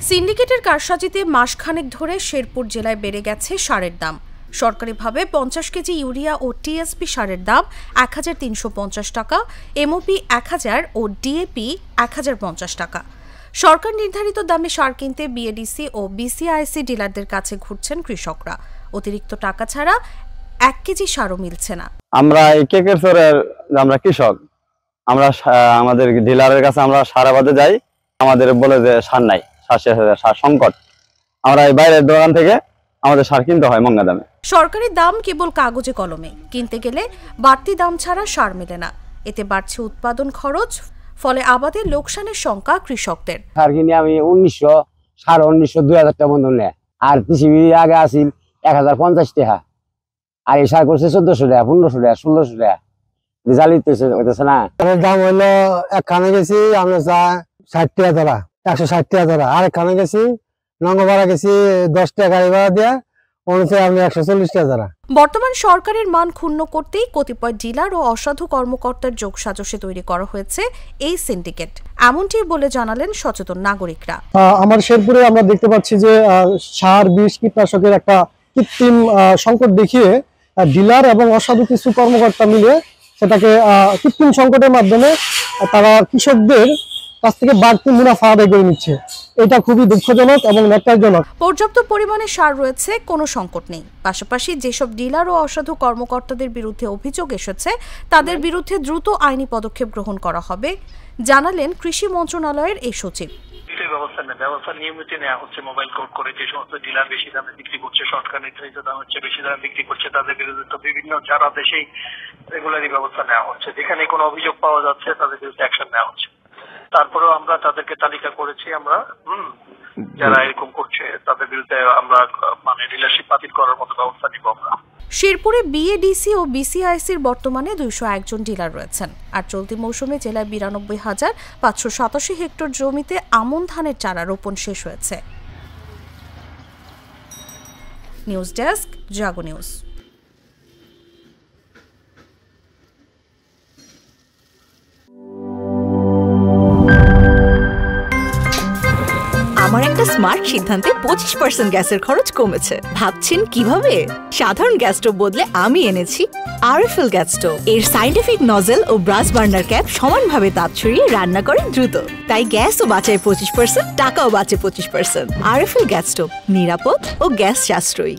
সিন্ডিকেটের কারসাজিতে মাসখানেক ধরে শেরপুর জেলায় বেড়ে গেছে সারের দাম। সরকারিভাবে 50 কেজি ইউরিয়া ও টিএসপি সারের দাম 1350 টাকা, এমওপি 1000 ও ডিএপি 1050 টাকা। সরকার নির্ধারিত দামে সার কিনতে বিএডিসি ও বিসিআইসি ডিলারদের কাছে ঘুরছেন কৃষকরা। অতিরিক্ত টাকা ছাড়া 1 কেজি সারও মিলছে না। আমরা এই কেকেরচরের আমরা কৃষক, আমরা আমাদের ডিলারের কাছে আমরা সার আবাদে যাই, আমাদের বলে যে সার নাই, সার সংকট। আমরা এই বাইরের দোকান থেকে আমাদের সার কিনতে হয় মঙ্গা দামে। সরকারি দাম কেবল কাগজে কলমে, কিনতে গেলে বাড়তি দাম ছাড়া সার মেলে না। এতে বাড়ছে উৎপাদন খরচ, ফলে আবাদের লোকসানের শঙ্কা কৃষকদের। সার কিনে আমি 1900 টাকা বন্ধন নেয়, আর পৃথিবী আগে আসিল 1050 টাকা, আর এই সার করছে 1400 টাকা, 1500 টাকা, 1600 টাকা। রেজাল্ট হইতেছে না। দাম হইলো একখানে গেছি আমরা 60 টাকা ধরা, 160 টাকা ধরা। আর একখানে গেছি নঙ্গপাড়া গেছি 10 টাকা গাড়ি ভাড়া দিয়ে, অনুসারে আমি 140 টাকা ধরা। বর্তমান সরকারের মান ক্ষুণ্ণ করতেই কতিপয় ডিলার ও অসাধু কর্মকর্তার যোগসাজশে তৈরি করা হয়েছে এই সিন্ডিকেট, এমনটি বলে জানালেন সচেতন নাগরিকরা। আমার শেরপুরে আমরা দেখতে পাচ্ছি যে সার, বিষ, কীটনাশকের একটা কৃত্রিম সংকট দেখিয়ে ডিলার এবং অসাধু কিছু কর্মকর্তা মিলে সেটাকে কৃত্রিম সংকটের মাধ্যমে তারা কৃষকদের কাছ থেকে বাড়তি মুনাফা আদায় করে নিচ্ছে। এটা খুবই দুঃখজনক এবং ন্যাক্কারজনক। পর্যাপ্ত পরিমাণে সার রয়েছে, কোনো সংকট নেই। পাশাপাশি যেসব ডিলার ও অসাধু কর্মকর্তাদের বিরুদ্ধে অভিযোগ এসেছে তাদের বিরুদ্ধে দ্রুত আইনি পদক্ষেপ গ্রহণ করা হবে, জানালেন কৃষি মন্ত্রণালয়ের এই সচিব। ব্যবস্থা নিয়মিত নেওয়া হচ্ছে। মোবাইল কোড করে যে সমস্ত ডিলার বেশি দামে বিক্রি করছে, সরকার নির্ধারিত দাম হচ্ছে বেশি দামে বিক্রি করছে, তাদের বিরুদ্ধে তো বিভিন্ন যারা দেশেই রেগুলারই ব্যবস্থা নেওয়া হচ্ছে। যেখানে কোনো অভিযোগ পাওয়া যাচ্ছে তাদের বিরুদ্ধে অ্যাকশন নেওয়া হচ্ছে। তারপরেও আমরা তাদেরকে তালিকা করেছি, আমরা যারা এরকম করছে তাদের বিরুদ্ধে আমরা ডিলারশিপ বাতিল করার মতো ব্যবস্থা নিব আমরা। শেরপুরে বিএডিসি ও বিসিআইসির বর্তমানে 201 জন ডিলার রয়েছেন। আর চলতি মৌসুমে জেলায় 92,587 হেক্টর জমিতে আমন ধানের চারা রোপণ শেষ হয়েছে। নিউজ ডেস্ক, জাগো নিউজ। আমার একটা স্মার্ট সিদ্ধান্তে 25% গ্যাসের খরচ কমেছে। ভাবছেন কিভাবে? সাধারণ গ্যাস স্টোভ বদলে আমি এনেছি আরএফএল গ্যাস স্টোভ। এর সাইন্টিফিক নজল ও ব্রাস বার্নার ক্যাপ সমানভাবে তাপ ছড়িয়ে রান্না করে দ্রুত, তাই গ্যাসও বাঁচায় 25%, টাকাও বাঁচে 25%। আরএফএল গ্যাস স্টোভ নিরাপদ ও গ্যাস সাশ্রয়ী।